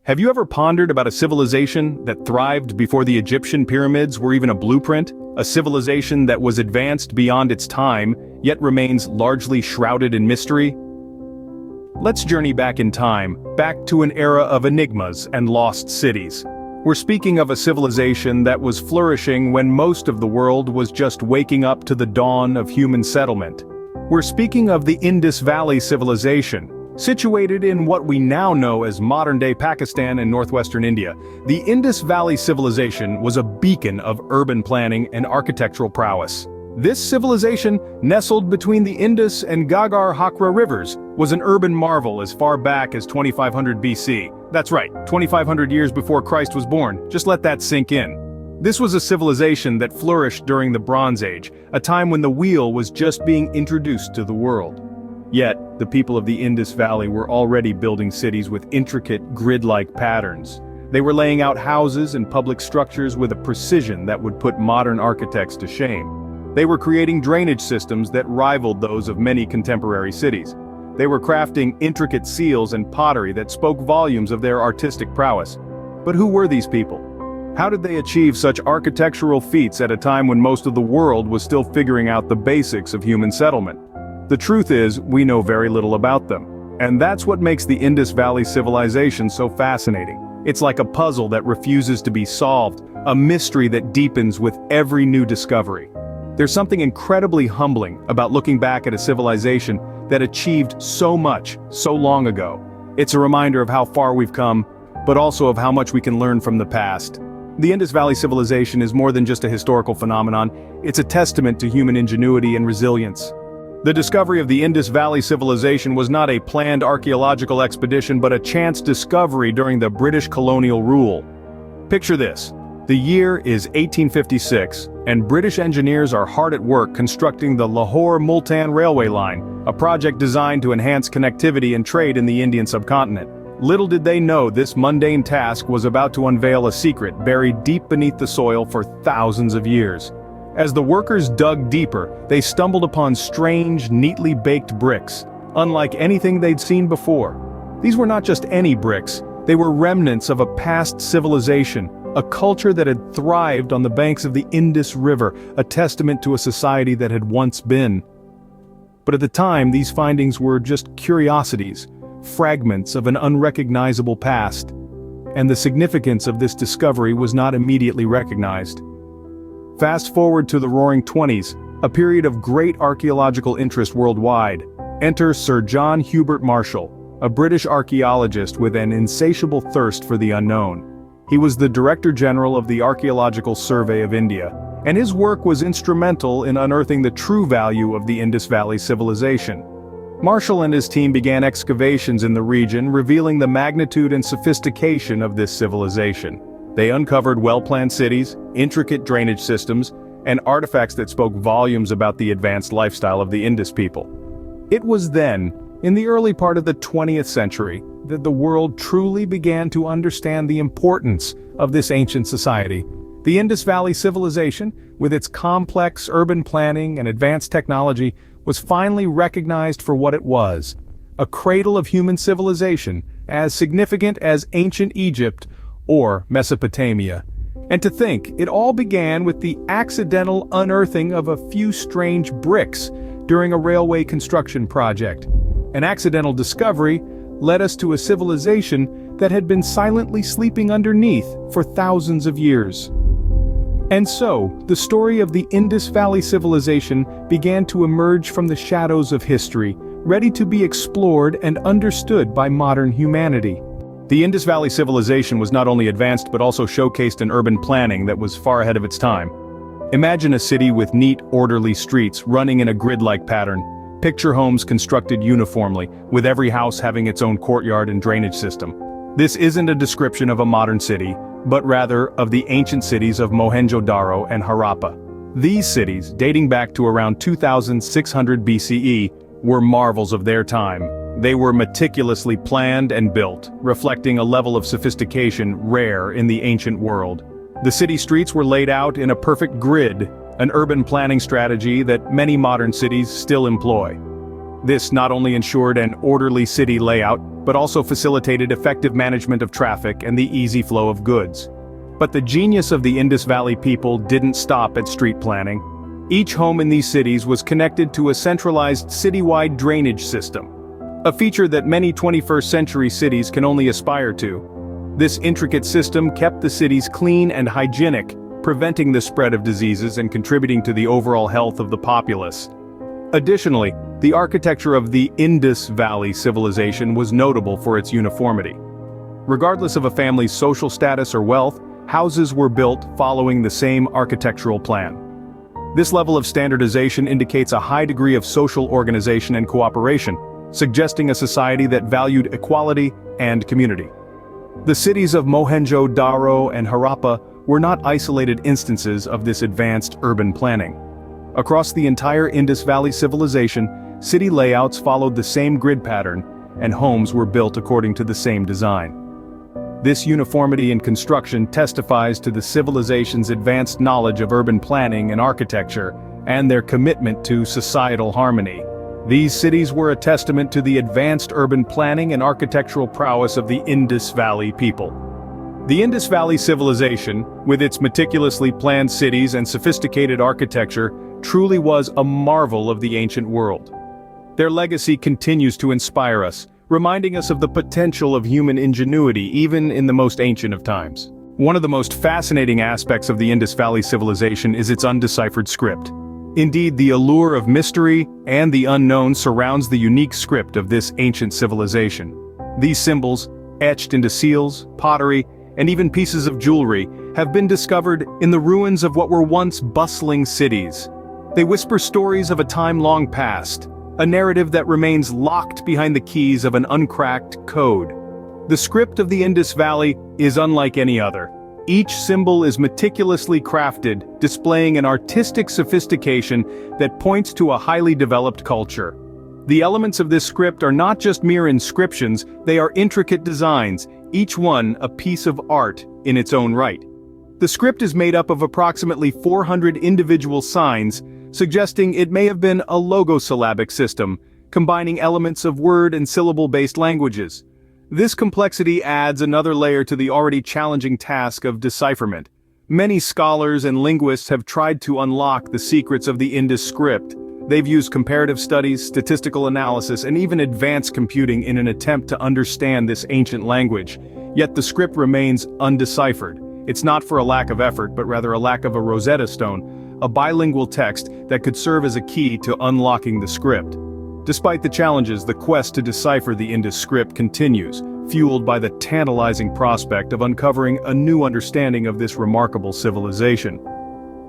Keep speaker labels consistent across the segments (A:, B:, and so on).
A: Have you ever pondered about a civilization that thrived before the Egyptian pyramids were even a blueprint? A civilization that was advanced beyond its time, yet remains largely shrouded in mystery? Let's journey back in time, back to an era of enigmas and lost cities. We're speaking of a civilization that was flourishing when most of the world was just waking up to the dawn of human settlement. We're speaking of the Indus Valley Civilization. Situated in what we now know as modern-day Pakistan and northwestern India, the Indus Valley Civilization was a beacon of urban planning and architectural prowess. This civilization, nestled between the Indus and Ghaggar-Hakra rivers, was an urban marvel as far back as 2500 BC. That's right, 2500 years before Christ was born. Just let that sink in. This was a civilization that flourished during the Bronze Age, a time when the wheel was just being introduced to the world. Yet, the people of the Indus Valley were already building cities with intricate, grid-like patterns. They were laying out houses and public structures with a precision that would put modern architects to shame. They were creating drainage systems that rivaled those of many contemporary cities. They were crafting intricate seals and pottery that spoke volumes of their artistic prowess. But who were these people? How did they achieve such architectural feats at a time when most of the world was still figuring out the basics of human settlement? The truth is, we know very little about them. And that's what makes the Indus Valley Civilization so fascinating. It's like a puzzle that refuses to be solved, a mystery that deepens with every new discovery. There's something incredibly humbling about looking back at a civilization that achieved so much, so long ago. It's a reminder of how far we've come, but also of how much we can learn from the past. The Indus Valley Civilization is more than just a historical phenomenon, it's a testament to human ingenuity and resilience. The discovery of the Indus Valley Civilization was not a planned archaeological expedition but a chance discovery during the British colonial rule. Picture this. The year is 1856, and British engineers are hard at work constructing the Lahore-Multan railway line, a project designed to enhance connectivity and trade in the Indian subcontinent. Little did they know this mundane task was about to unveil a secret buried deep beneath the soil for thousands of years. As the workers dug deeper, they stumbled upon strange, neatly baked bricks, unlike anything they'd seen before. These were not just any bricks, they were remnants of a past civilization, a culture that had thrived on the banks of the Indus River, a testament to a society that had once been. But at the time, these findings were just curiosities, fragments of an unrecognizable past, and the significance of this discovery was not immediately recognized. Fast forward to the Roaring Twenties, a period of great archaeological interest worldwide. Enter Sir John Hubert Marshall, a British archaeologist with an insatiable thirst for the unknown. He was the Director General of the Archaeological Survey of India, and his work was instrumental in unearthing the true value of the Indus Valley Civilization. Marshall and his team began excavations in the region, revealing the magnitude and sophistication of this civilization. They uncovered well-planned cities, intricate drainage systems, and artifacts that spoke volumes about the advanced lifestyle of the Indus people. It was then, in the early part of the 20th century, that the world truly began to understand the importance of this ancient society. The Indus Valley Civilization, with its complex urban planning and advanced technology, was finally recognized for what it was: a cradle of human civilization, as significant as ancient Egypt or Mesopotamia. And to think, it all began with the accidental unearthing of a few strange bricks during a railway construction project. An accidental discovery led us to a civilization that had been silently sleeping underneath for thousands of years. And so, the story of the Indus Valley Civilization began to emerge from the shadows of history, ready to be explored and understood by modern humanity. The Indus Valley Civilization was not only advanced but also showcased an urban planning that was far ahead of its time. Imagine a city with neat, orderly streets running in a grid-like pattern. Picture homes constructed uniformly, with every house having its own courtyard and drainage system. This isn't a description of a modern city, but rather of the ancient cities of Mohenjo-Daro and Harappa. These cities, dating back to around 2600 BCE, were marvels of their time. They were meticulously planned and built, reflecting a level of sophistication rare in the ancient world. The city streets were laid out in a perfect grid, an urban planning strategy that many modern cities still employ. This not only ensured an orderly city layout, but also facilitated effective management of traffic and the easy flow of goods. But the genius of the Indus Valley people didn't stop at street planning. Each home in these cities was connected to a centralized citywide drainage system, a feature that many 21st century cities can only aspire to. This intricate system kept the cities clean and hygienic, preventing the spread of diseases and contributing to the overall health of the populace. Additionally, the architecture of the Indus Valley Civilization was notable for its uniformity. Regardless of a family's social status or wealth, houses were built following the same architectural plan. This level of standardization indicates a high degree of social organization and cooperation, suggesting a society that valued equality and community. The cities of Mohenjo-Daro and Harappa were not isolated instances of this advanced urban planning. Across the entire Indus Valley Civilization, city layouts followed the same grid pattern, and homes were built according to the same design. This uniformity in construction testifies to the civilization's advanced knowledge of urban planning and architecture, and their commitment to societal harmony. These cities were a testament to the advanced urban planning and architectural prowess of the Indus Valley people. The Indus Valley Civilization, with its meticulously planned cities and sophisticated architecture, truly was a marvel of the ancient world. Their legacy continues to inspire us, reminding us of the potential of human ingenuity even in the most ancient of times. One of the most fascinating aspects of the Indus Valley Civilization is its undeciphered script. Indeed, the allure of mystery and the unknown surrounds the unique script of this ancient civilization. These symbols, etched into seals, pottery, and even pieces of jewelry, have been discovered in the ruins of what were once bustling cities. They whisper stories of a time long past, a narrative that remains locked behind the keys of an uncracked code. The script of the Indus Valley is unlike any other. Each symbol is meticulously crafted, displaying an artistic sophistication that points to a highly developed culture. The elements of this script are not just mere inscriptions, they are intricate designs, each one a piece of art in its own right. The script is made up of approximately 400 individual signs, suggesting it may have been a logosyllabic system, combining elements of word and syllable-based languages. This complexity adds another layer to the already challenging task of decipherment. Many scholars and linguists have tried to unlock the secrets of the Indus script. They've used comparative studies, statistical analysis, and even advanced computing in an attempt to understand this ancient language. Yet the script remains undeciphered. It's not for a lack of effort, but rather a lack of a Rosetta Stone, a bilingual text that could serve as a key to unlocking the script. Despite the challenges, the quest to decipher the Indus script continues, fueled by the tantalizing prospect of uncovering a new understanding of this remarkable civilization.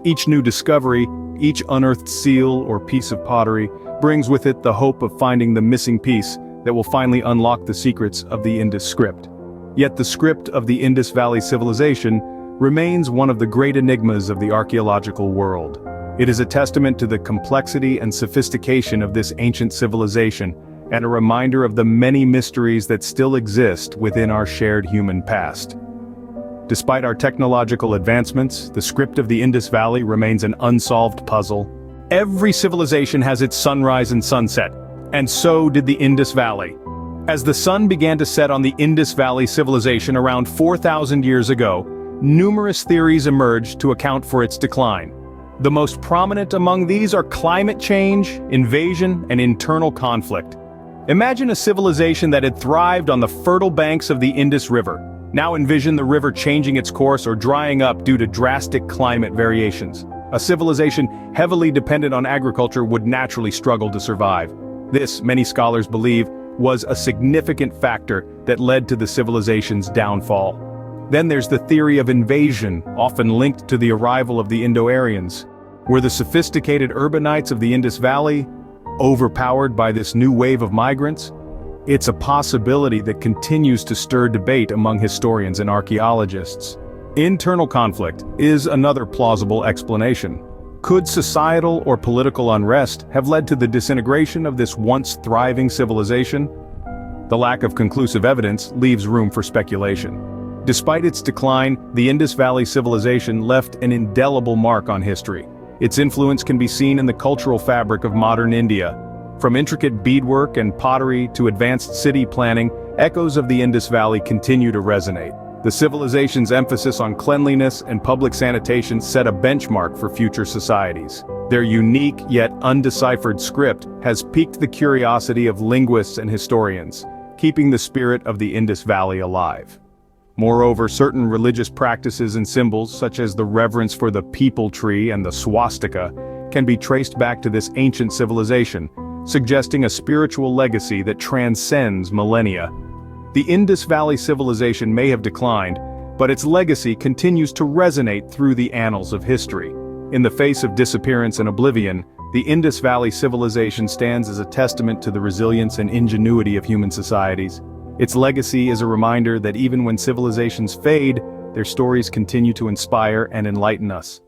A: Each new discovery, each unearthed seal or piece of pottery, brings with it the hope of finding the missing piece that will finally unlock the secrets of the Indus script. Yet the script of the Indus Valley Civilization remains one of the great enigmas of the archaeological world. It is a testament to the complexity and sophistication of this ancient civilization, and a reminder of the many mysteries that still exist within our shared human past. Despite our technological advancements, the script of the Indus Valley remains an unsolved puzzle. Every civilization has its sunrise and sunset, and so did the Indus Valley. As the sun began to set on the Indus Valley Civilization around 4,000 years ago, numerous theories emerged to account for its decline. The most prominent among these are climate change, invasion, and internal conflict. Imagine a civilization that had thrived on the fertile banks of the Indus River. Now envision the river changing its course or drying up due to drastic climate variations. A civilization heavily dependent on agriculture would naturally struggle to survive. This, many scholars believe, was a significant factor that led to the civilization's downfall. Then there's the theory of invasion, often linked to the arrival of the Indo-Aryans. Were the sophisticated urbanites of the Indus Valley overpowered by this new wave of migrants? It's a possibility that continues to stir debate among historians and archaeologists. Internal conflict is another plausible explanation. Could societal or political unrest have led to the disintegration of this once thriving civilization? The lack of conclusive evidence leaves room for speculation. Despite its decline, the Indus Valley Civilization left an indelible mark on history. Its influence can be seen in the cultural fabric of modern India. From intricate beadwork and pottery to advanced city planning, Echoes of the Indus Valley continue to resonate. The civilization's emphasis on cleanliness and public sanitation set a benchmark for future societies. Their unique yet undeciphered script has piqued the curiosity of linguists and historians, keeping the spirit of the Indus Valley alive. Moreover, certain religious practices and symbols, such as the reverence for the peepal tree and the swastika, can be traced back to this ancient civilization, suggesting a spiritual legacy that transcends millennia. The Indus Valley Civilization may have declined, but its legacy continues to resonate through the annals of history. In the face of disappearance and oblivion, the Indus Valley Civilization stands as a testament to the resilience and ingenuity of human societies. Its legacy is a reminder that even when civilizations fade, their stories continue to inspire and enlighten us.